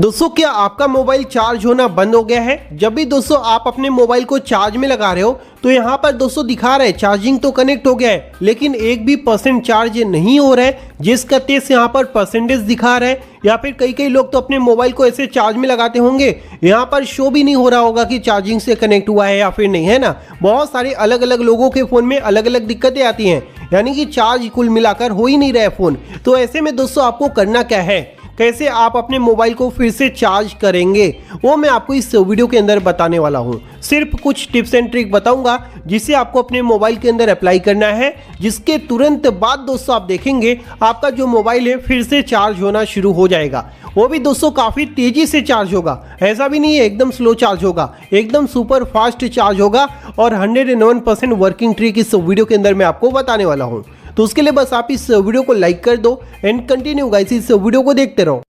दोस्तों क्या आपका मोबाइल चार्ज होना बंद हो गया है? जब भी दोस्तों आप अपने मोबाइल को चार्ज में लगा रहे हो तो यहाँ पर दोस्तों दिखा रहा है चार्जिंग तो कनेक्ट हो गया है, लेकिन एक भी परसेंट चार्ज नहीं हो रहा है, जिस करते से यहाँ पर परसेंटेज दिखा रहा है। या फिर कई लोग तो अपने मोबाइल को ऐसे चार्ज में लगाते होंगे, यहाँ पर शो भी नहीं हो रहा होगा कि चार्जिंग से कनेक्ट हुआ है या फिर नहीं, है ना। बहुत सारे अलग अलग लोगों के फ़ोन में अलग अलग दिक्कतें आती हैं, यानी कि चार्ज कुल मिलाकर हो ही नहीं रहा है फ़ोन। तो ऐसे में दोस्तों आपको करना क्या है, कैसे आप अपने मोबाइल को फिर से चार्ज करेंगे, वो मैं आपको इस वीडियो के अंदर बताने वाला हूँ। सिर्फ कुछ टिप्स एंड ट्रिक बताऊंगा जिसे आपको अपने मोबाइल के अंदर अप्लाई करना है, जिसके तुरंत बाद दोस्तों आप देखेंगे आपका जो मोबाइल है फिर से चार्ज होना शुरू हो जाएगा। वो भी दोस्तों काफ़ी तेज़ी से चार्ज होगा, ऐसा भी नहीं है एकदम स्लो चार्ज होगा, एकदम सुपर फास्ट चार्ज होगा। और 101% वर्किंग ट्रिक इस वीडियो के अंदर मैं आपको बताने वाला हूँ। तो उसके लिए बस आप इस वीडियो को लाइक कर दो एंड कंटिन्यू गाइस इस वीडियो को देखते रहो।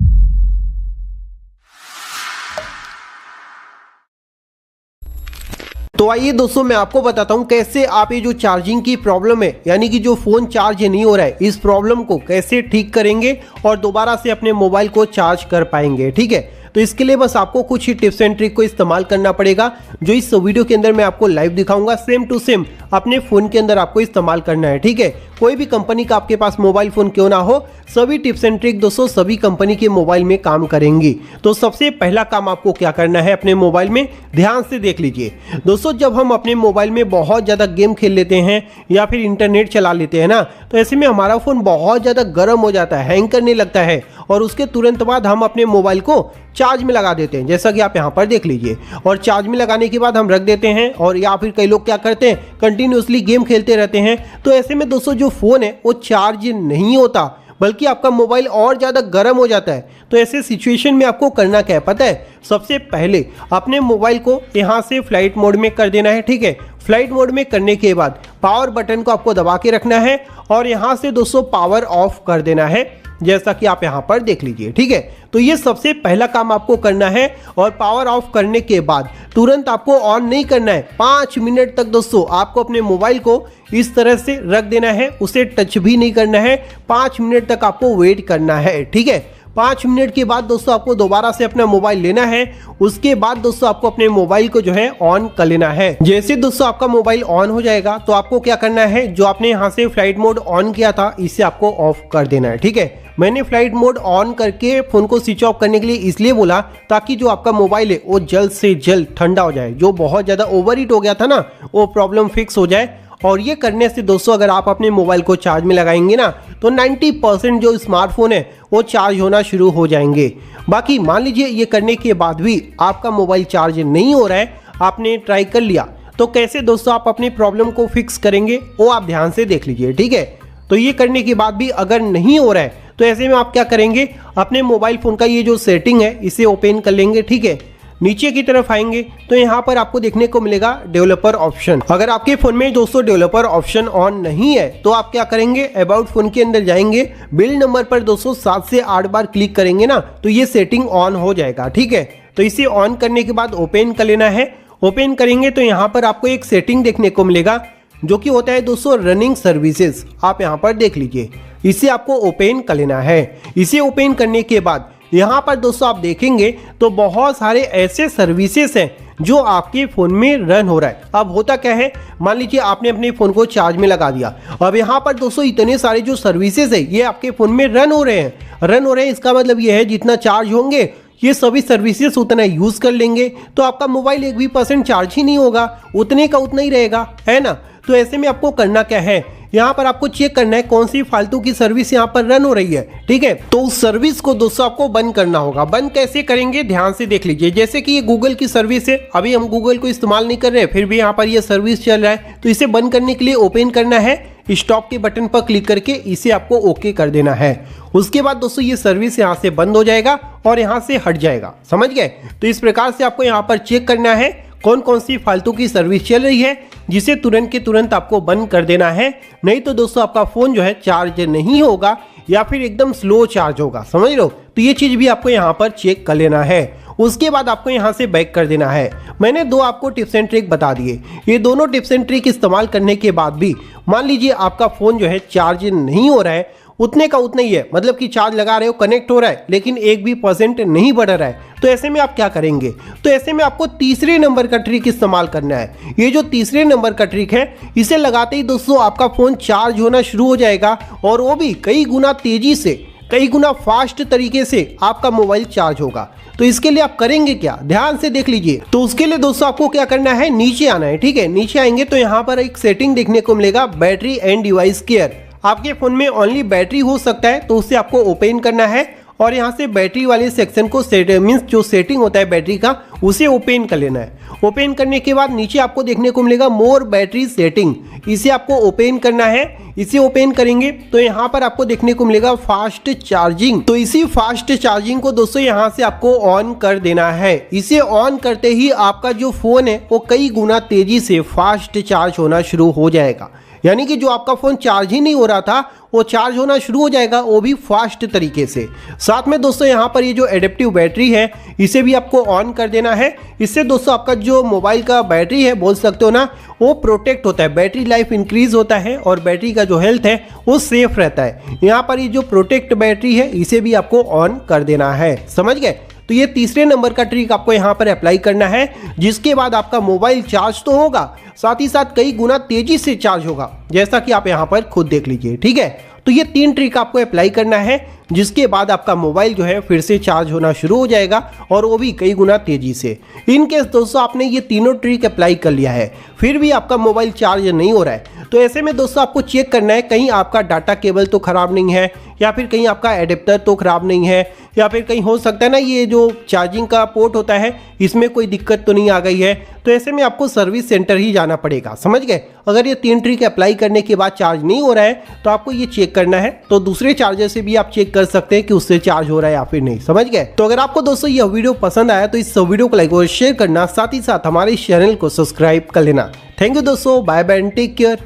तो आइए दोस्तों मैं आपको बताता हूं कैसे आप ये जो चार्जिंग की प्रॉब्लम है, यानी कि जो फोन चार्ज नहीं हो रहा है, इस प्रॉब्लम को कैसे ठीक करेंगे और दोबारा से अपने मोबाइल को चार्ज कर पाएंगे। ठीक है, तो इसके लिए बस आपको कुछ ही टिप्स एंड ट्रिक को इस्तेमाल करना पड़ेगा, जो इस वीडियो के अंदर मैं आपको लाइव दिखाऊंगा। सेम टू सेम अपने फ़ोन के अंदर आपको इस्तेमाल करना है। ठीक है, कोई भी कंपनी का आपके पास मोबाइल फ़ोन क्यों ना हो, सभी टिप्स एंड ट्रिक दोस्तों सभी कंपनी के मोबाइल में काम करेंगी। तो सबसे पहला काम आपको क्या करना है अपने मोबाइल में, ध्यान से देख लीजिए दोस्तों। जब हम अपने मोबाइल में बहुत ज़्यादा गेम खेल लेते हैं या फिर इंटरनेट चला लेते हैं ना, तो ऐसे में हमारा फ़ोन बहुत ज़्यादा गर्म हो जाता है, हैंग करने लगता है, और उसके तुरंत बाद हम अपने मोबाइल को चार्ज में लगा देते हैं, जैसा कि आप यहाँ पर देख लीजिए। और चार्ज में लगाने के बाद हम रख देते हैं, और या फिर कई लोग क्या करते हैं कंटिन्यूसली गेम खेलते रहते हैं। तो ऐसे में दोस्तों जो फ़ोन है वो चार्ज नहीं होता, बल्कि आपका मोबाइल और ज़्यादा गर्म हो जाता है। तो ऐसे सिचुएशन में आपको करना क्या है पता है, सबसे पहले अपने मोबाइल को यहाँ से फ्लाइट मोड में कर देना है। ठीक है, फ्लाइट मोड में करने के बाद पावर बटन को आपको दबा के रखना है और यहाँ से दोस्तों पावर ऑफ कर देना है, जैसा कि आप यहाँ पर देख लीजिए। ठीक है, तो ये सबसे पहला काम आपको करना है। और पावर ऑफ करने के बाद तुरंत आपको ऑन नहीं करना है, 5 मिनट तक दोस्तों आपको अपने मोबाइल को इस तरह से रख देना है, उसे टच भी नहीं करना है। 5 मिनट तक आपको वेट करना है। ठीक है, 5 मिनट के बाद दोस्तों आपको दोबारा से अपना मोबाइल लेना है। उसके बाद दोस्तों आपको अपने मोबाइल को जो है ऑन कर लेना है। जैसे दोस्तों आपका मोबाइल ऑन हो जाएगा तो आपको क्या करना है, जो आपने यहाँ से फ्लाइट मोड ऑन किया था इसे आपको ऑफ कर देना है। ठीक है, मैंने फ्लाइट मोड ऑन करके फ़ोन को स्विच ऑफ करने के लिए इसलिए बोला ताकि जो आपका मोबाइल है वो जल्द से जल्द ठंडा हो जाए, जो बहुत ज़्यादा ओवर हीट हो गया था ना वो प्रॉब्लम फिक्स हो जाए। और ये करने से दोस्तों अगर आप अपने मोबाइल को चार्ज में लगाएंगे ना तो 90% जो स्मार्टफोन है वो चार्ज होना शुरू हो जाएंगे। बाकी मान लीजिए ये करने के बाद भी आपका मोबाइल चार्ज नहीं हो रहा है, आपने ट्राई कर लिया, तो कैसे दोस्तों आप अपनी प्रॉब्लम को फिक्स करेंगे वो आप ध्यान से देख लीजिए। ठीक है, तो ये करने के बाद भी अगर नहीं हो रहा है तो ऐसे में आप क्या करेंगे, अपने मोबाइल फ़ोन का ये जो सेटिंग है इसे ओपन कर लेंगे। ठीक है, नीचे की तरफ आएंगे तो यहाँ पर आपको देखने को मिलेगा डेवलपर ऑप्शन। अगर आपके फ़ोन में दोस्तों डेवलपर ऑप्शन ऑन नहीं है तो आप क्या करेंगे, अबाउट फ़ोन के अंदर जाएंगे, बिल्ड नंबर पर दोस्तों 7 से 8 बार क्लिक करेंगे ना तो ये सेटिंग ऑन हो जाएगा। ठीक है, तो इसे ऑन करने के बाद ओपन कर लेना है। ओपन करेंगे तो यहाँ पर आपको एक सेटिंग देखने को मिलेगा जो कि होता है दोस्तों रनिंग सर्विसेज। आप यहाँ पर देख लीजिए, इसे आपको ओपन कर लेना है। इसे ओपन करने के बाद यहाँ पर दोस्तों आप देखेंगे तो बहुत सारे ऐसे सर्विसेज हैं जो आपके फ़ोन में रन हो रहा है। अब होता क्या है, मान लीजिए आपने अपने फ़ोन को चार्ज में लगा दिया, अब यहाँ पर दोस्तों इतने सारे जो सर्विसेज है ये आपके फ़ोन में रन हो रहे हैं। इसका मतलब ये है जितना चार्ज होंगे ये सभी सर्विसेज उतना यूज़ कर लेंगे, तो आपका मोबाइल 1 भी % चार्ज ही नहीं होगा, उतने का उतना ही रहेगा, है ना। तो ऐसे में आपको करना क्या है, यहाँ पर आपको चेक करना है कौन सी फालतू की सर्विस यहाँ पर रन हो रही है। ठीक है, तो उस सर्विस को दोस्तों आपको बंद करना होगा। बंद कैसे करेंगे ध्यान से देख लीजिए। जैसे कि ये गूगल की सर्विस है, अभी हम गूगल को इस्तेमाल नहीं कर रहे हैं, फिर भी यहाँ पर ये सर्विस चल रहा है, तो इसे बंद करने के लिए ओपन करना है, स्टॉप के बटन पर क्लिक करके इसे आपको ओके कर देना है। उसके बाद दोस्तों ये सर्विस यहाँ से बंद हो जाएगा और यहाँ से हट जाएगा, समझ गए। तो इस प्रकार से आपको यहाँ पर चेक करना है कौन कौन सी फालतू की सर्विस चल रही है, जिसे तुरंत के तुरंत आपको बंद कर देना है। नहीं तो दोस्तों आपका फ़ोन जो है चार्ज नहीं होगा या फिर एकदम स्लो चार्ज होगा, समझ लो। तो ये चीज़ भी आपको यहाँ पर चेक कर लेना है। उसके बाद आपको यहाँ से बैक कर देना है। मैंने 2 आपको टिप्स एंड ट्रिक बता दिए, ये दोनों टिप्स एंड ट्रिक इस्तेमाल करने के बाद भी मान लीजिए आपका फ़ोन जो है चार्ज नहीं हो रहा है, उतने का उतना ही है, मतलब कि चार्ज लगा रहे हो, कनेक्ट हो रहा है, लेकिन 1% भी नहीं बढ़ रहा है। तो ऐसे में आप क्या करेंगे? तो ऐसे में आपको तीसरे नंबर का ट्रिक इस्तेमाल करना है। ये जो तीसरे नंबर का ट्रिक है, इसे लगाते ही दोस्तों आपका फ़ोन चार्ज होना शुरू हो जाएगा, और वो भी कई गुना तेज़ी से, कई गुना फास्ट तरीके से आपका मोबाइल चार्ज होगा। तो इसके लिए आप करेंगे क्या, ध्यान से देख लीजिए। तो उसके लिए दोस्तों आपको क्या करना है, नीचे आना है, ठीक है। नीचे आएंगे तो यहाँ पर एक सेटिंग देखने को मिलेगा, बैटरी एंड डिवाइस केयर। आपके फ़ोन में ओनली बैटरी हो सकता है, तो उसे आपको ओपन करना है और यहाँ से बैटरी वाले सेक्शन को मीन्स जो सेटिंग होता है बैटरी का, उसे ओपन कर लेना है। ओपन करने के बाद नीचे आपको देखने को मिलेगा मोर बैटरी सेटिंग, इसे आपको ओपन करना है। इसे ओपन करेंगे तो यहाँ पर आपको देखने को मिलेगा फास्ट चार्जिंग। तो इसी फास्ट चार्जिंग को दोस्तों यहाँ से आपको ऑन कर देना है। इसे ऑन करते ही आपका जो फ़ोन है वो कई गुना तेज़ी से फास्ट चार्ज होना शुरू हो जाएगा। यानी कि जो आपका फ़ोन चार्ज ही नहीं हो रहा था वो चार्ज होना शुरू हो जाएगा, वो भी फास्ट तरीके से। साथ में दोस्तों यहाँ पर ये जो एडेप्टिव बैटरी है इसे भी आपको ऑन कर देना है। इससे दोस्तों आपका जो मोबाइल का बैटरी है, बोल सकते हो ना, वो प्रोटेक्ट होता है, बैटरी लाइफ इंक्रीज होता है और बैटरी का जो हेल्थ है वो सेफ रहता है। यहाँ पर ये जो प्रोटेक्ट बैटरी है इसे भी आपको ऑन कर देना है, समझ गए। तो ये तीसरे नंबर का ट्रिक आपको यहाँ पर अप्लाई करना है, जिसके बाद आपका मोबाइल चार्ज तो होगा, साथ ही साथ कई गुना तेजी से चार्ज होगा, जैसा कि आप यहाँ पर खुद देख लीजिए, ठीक है। तो ये 3 ट्रिक आपको अप्लाई करना है, जिसके बाद आपका मोबाइल जो है फिर से चार्ज होना शुरू हो जाएगा, और वो भी कई गुना तेजी से। इन केस दोस्तों आपने ये तीनों ट्रिक अप्लाई कर लिया है, फिर भी आपका मोबाइल चार्ज नहीं हो रहा है, तो ऐसे में दोस्तों आपको चेक करना है कहीं आपका डाटा केबल तो ख़राब नहीं है, या फिर कहीं आपका एडेप्टर तो ख़राब नहीं है, या फिर कहीं हो सकता है ना ये जो चार्जिंग का पोर्ट होता है इसमें कोई दिक्कत तो नहीं आ गई है। तो ऐसे में आपको सर्विस सेंटर ही जाना पड़ेगा, समझ गए। अगर ये 3 ट्रिक अप्लाई करने के बाद चार्ज नहीं हो रहा है तो आपको ये चेक करना है। तो दूसरे चार्जर से भी आप चेक कर सकते हैं कि उससे चार्ज हो रहा है या फिर नहीं, समझ गए। तो अगर आपको दोस्तों यह वीडियो पसंद आया तो इस वीडियो को लाइक और शेयर करना, साथ ही साथ हमारे चैनल को सब्सक्राइब कर लेना। थैंक यू दोस्तों, bye bye and take care.